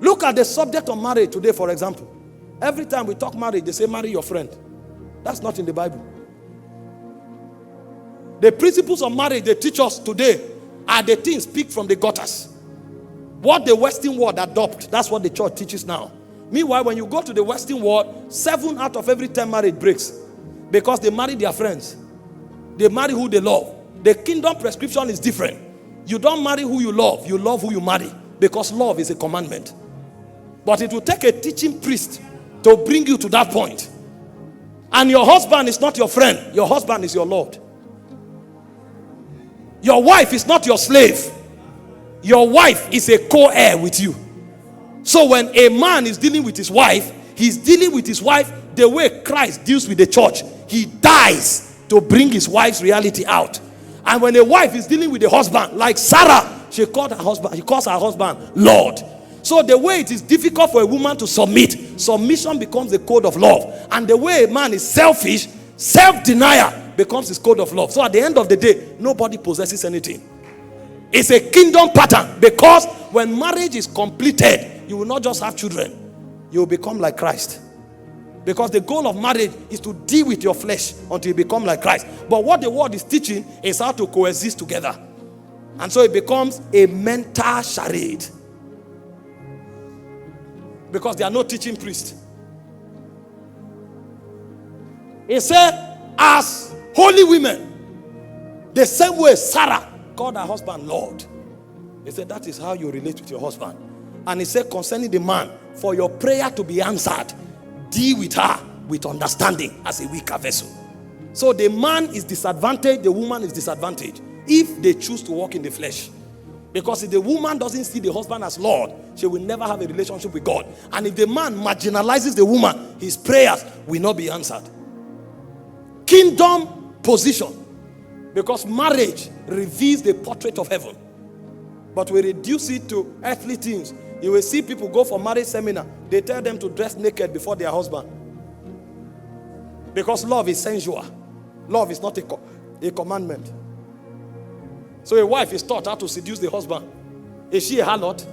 Look at the subject of marriage today, for example. Every time we talk marriage, they say marry your friend. That's not in the Bible. The principles of marriage they teach us today are the things picked from the gutters. What the Western world adopt, that's what the church teaches now. Meanwhile, when you go to the Western world, 7 out of every 10 marriage breaks because they marry their friends. They marry who they love. The kingdom prescription is different. You don't marry who you love who you marry, because love is a commandment. But it will take a teaching priest to bring you to that point. And your husband is not your friend. Your husband is your Lord. Your wife is not your slave. Your wife is a co-heir with you. So when a man is dealing with his wife, he's dealing with his wife the way Christ deals with the church. He dies to bring his wife's reality out. And when a wife is dealing with the husband, like Sarah, she calls her husband Lord. So the way it is difficult for a woman to submit, submission becomes the code of love. And the way a man is selfish, self-denial becomes his code of love. So at the end of the day, nobody possesses anything. It's a kingdom pattern, because when marriage is completed, you will not just have children. You will become like Christ. Because the goal of marriage is to deal with your flesh until you become like Christ. But what the world is teaching is how to coexist together. And so it becomes a mental charade. Because there are no teaching priests. He said, as holy women, the same way Sarah called her husband Lord. He said, that is how you relate with your husband. And he said, concerning the man, for your prayer to be answered, deal with her with understanding as a weaker vessel. So the man is disadvantaged, the woman is disadvantaged if they choose to walk in the flesh. Because if the woman doesn't see the husband as Lord, she will never have a relationship with God. And if the man marginalizes the woman, his prayers will not be answered. Kingdom position. Because marriage reveals the portrait of heaven. But we reduce it to earthly things. You will see people go for marriage seminar. They tell them to dress naked before their husband. Because love is sensual. Love is not a commandment. So a wife is taught how to seduce the husband. Is she a harlot?